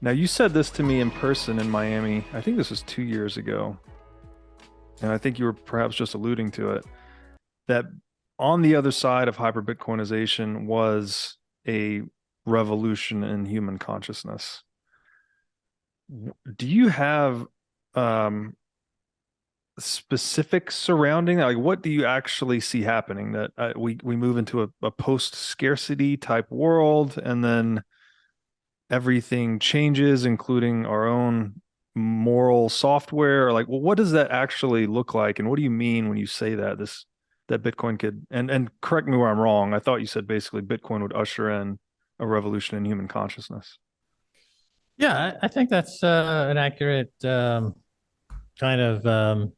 Now, you said this to me in person in Miami. I think this was 2 years ago. And I think you were perhaps just alluding to it, that on the other side of hyper Bitcoinization was a revolution in human consciousness. Do you have um, specifics surrounding that? Like, what do you actually see happening? That we move into a post scarcity type world, and then everything changes, including our own moral software? Or like, well, what does that actually look like? And what do you mean when you say that that Bitcoin could, and correct me where I'm wrong. I thought you said basically Bitcoin would usher in a revolution in human consciousness. Yeah, I think that's an accurate kind of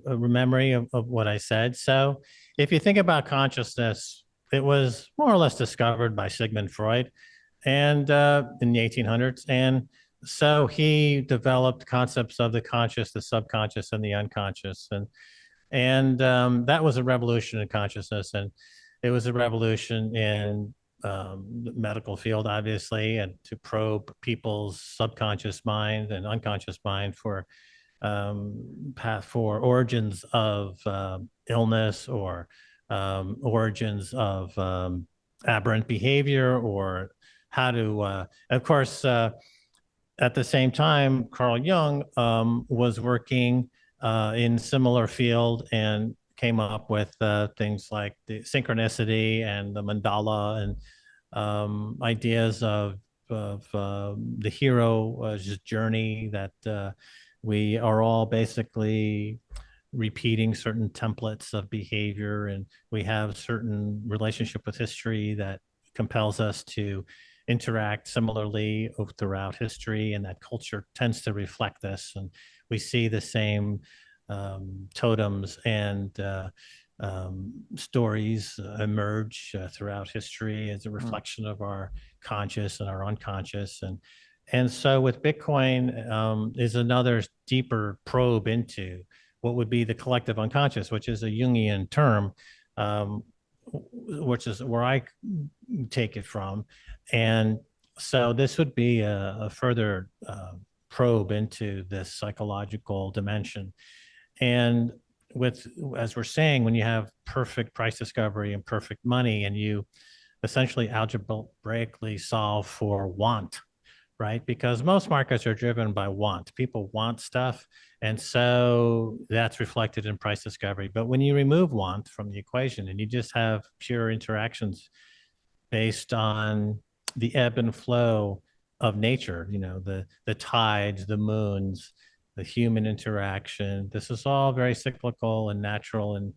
memory of what I said. So, if you think about consciousness, it was more or less discovered by Sigmund Freud, and in the 1800s, and so he developed concepts of the conscious, the subconscious, and the unconscious, and that was a revolution in consciousness, and it was a revolution in the medical field, obviously, and to probe people's subconscious mind and unconscious mind for path for origins of illness or origins of aberrant behavior or how to, of course, at the same time, Carl Jung was working in similar field and came up with things like the synchronicity and the mandala and ideas of the hero journey that we are all basically repeating certain templates of behavior, and we have certain relationship with history that compels us to interact similarly throughout history, and that culture tends to reflect this. And we see the same totems and stories emerge throughout history as a reflection of our conscious and our unconscious. And so with Bitcoin is another deeper probe into what would be the collective unconscious, which is a Jungian term, which is where I take it from. And so this would be a further probe into this psychological dimension. And with, as we're saying, when you have perfect price discovery and perfect money, and you essentially algebraically solve for want, right? Because most markets are driven by want. People want stuff. And so that's reflected in price discovery. But when you remove want from the equation and you just have pure interactions based on the ebb and flow of nature, you know, the tides, the moons, the human interaction, this is all very cyclical and natural, and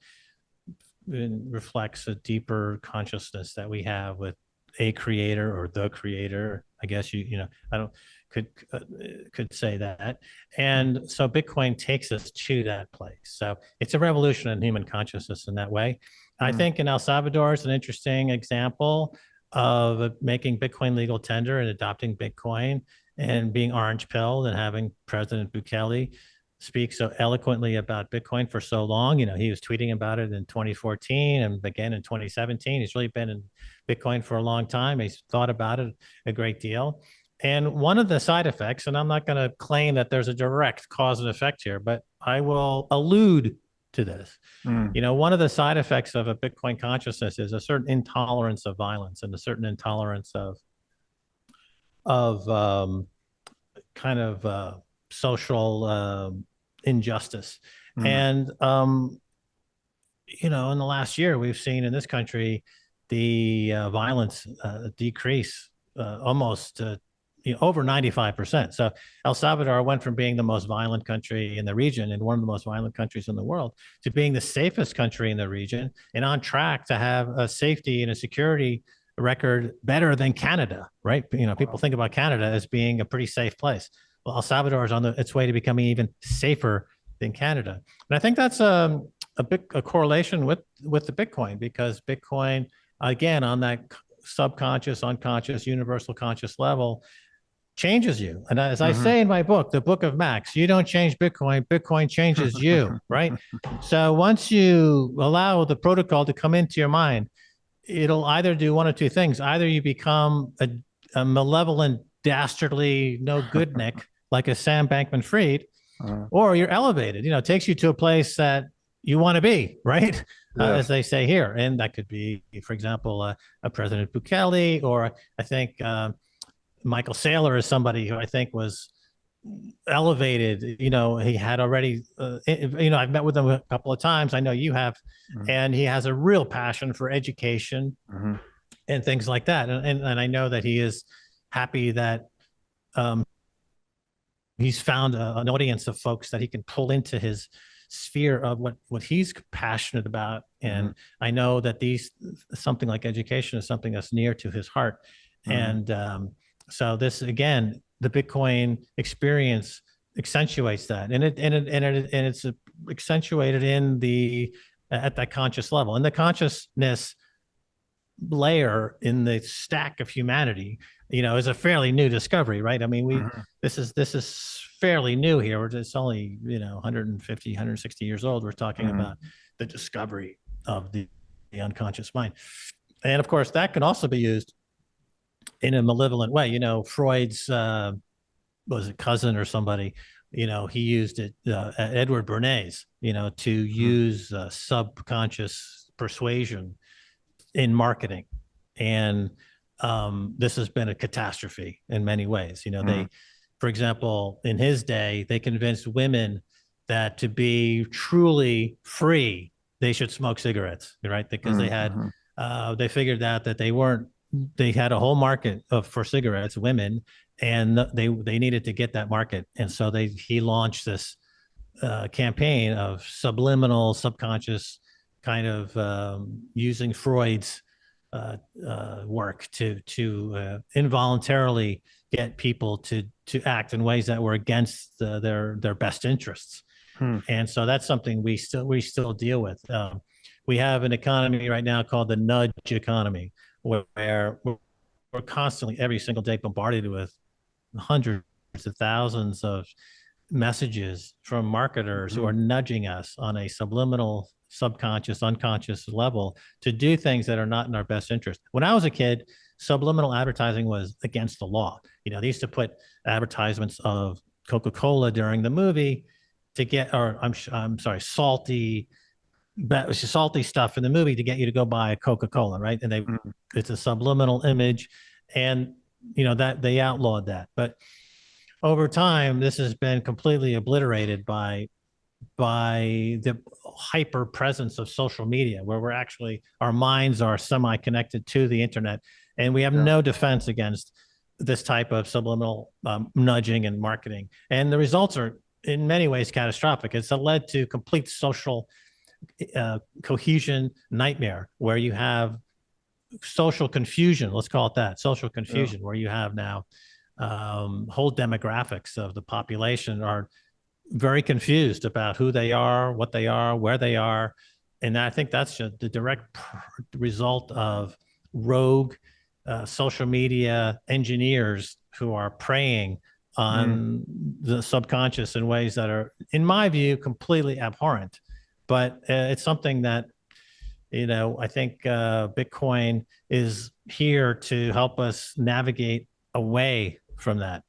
reflects a deeper consciousness that we have with a creator or the creator. I guess you know, I don't could say that. And so Bitcoin takes us to that place. So it's a revolution in human consciousness in that way. I think in El Salvador is an interesting example of making Bitcoin legal tender and adopting Bitcoin and being orange pilled and having President Bukele speak so eloquently about Bitcoin for so long. You know, he was tweeting about it in 2014 and again in 2017. He's really been in Bitcoin for a long time. He's thought about it a great deal. And one of the side effects, and I'm not going to claim that there's a direct cause and effect here, but I will allude to this. Mm. You know, one of the side effects of a Bitcoin consciousness is a certain intolerance of violence and a certain intolerance of kind of social injustice. Mm. And you know, in the last year, we've seen in this country the violence decrease almost you know, over 95%. So El Salvador went from being the most violent country in the region and one of the most violent countries in the world to being the safest country in the region and on track to have a safety and a security record better than Canada, right? You know, people think about Canada as being a pretty safe place. Well, El Salvador is on its way to becoming even safer than Canada. And I think that's a correlation with the Bitcoin, because Bitcoin, again, on that subconscious, unconscious, universal conscious level, changes you. And as I Mm-hmm. say in my book, the Book of Max, you don't change Bitcoin, Bitcoin changes you, right? So once you allow the protocol to come into your mind, it'll either do one of two things. Either you become a malevolent dastardly, no good Nick, like a Sam Bankman Fried, Uh, or you're elevated. It takes you to a place that you want to be, right? As yes. they say here. And that could be, for example, a President Bukele, or I think Michael Saylor is somebody who I think was elevated. He had already, I've met with him a couple of times. I know you have. Mm-hmm. And he has a real passion for education Mm-hmm. and things like that. And I know that he is happy that um, he's found an audience of folks that he can pull into his sphere of what he's passionate about. Mm-hmm. And I know that something like education is something that's near to his heart. Mm-hmm. And so this, again, the Bitcoin experience accentuates that, and it's accentuated in the at that conscious level, and the consciousness layer in the stack of humanity, is a fairly new discovery, right? I mean, Mm-hmm. this is fairly new here. It's only 150, 160 years old. We're talking Mm-hmm. about the discovery of the unconscious mind, and of course, that can also be used in a malevolent way. Freud's was it cousin or somebody? He used it, Edward Bernays, to use subconscious persuasion in marketing. And this has been a catastrophe in many ways. Mm-hmm. For example, in his day, they convinced women that to be truly free, they should smoke cigarettes, right? Because Mm-hmm. they figured out that they had a whole market for cigarettes, women, and they needed to get that market. And so he launched this campaign of subliminal, subconscious kind of using Freud's work to involuntarily get people to act in ways that were against their best interests. Mm-hmm. And so that's something we still deal with. We have an economy right now called the nudge economy, where we're constantly every single day bombarded with hundreds of thousands of messages from marketers who Mm-hmm. are nudging us on a subliminal, subconscious, unconscious level to do things that are not in our best interest. When I was a kid, subliminal advertising was against the law. They used to put advertisements of Coca-Cola during the movie to get, or I'm sorry, salty stuff in the movie to get you to go buy a Coca-Cola, right? And Mm-hmm. it's a subliminal image, and that they outlawed that. But over time, this has been completely obliterated by the hyper presence of social media, where our minds are semi connected to the internet, and we have Yeah. no defense against this type of subliminal nudging and marketing. And the results are in many ways catastrophic. It's led to complete social cohesion nightmare, where you have social confusion. Let's call it that, social Yeah. confusion, where you have now whole demographics of the population are very confused about who they are, what they are, where they are. And I think that's just the direct result of rogue social media engineers who are preying Mm-hmm. on the subconscious in ways that are, in my view, completely abhorrent. But it's something that, I think Bitcoin is here to help us navigate away from that.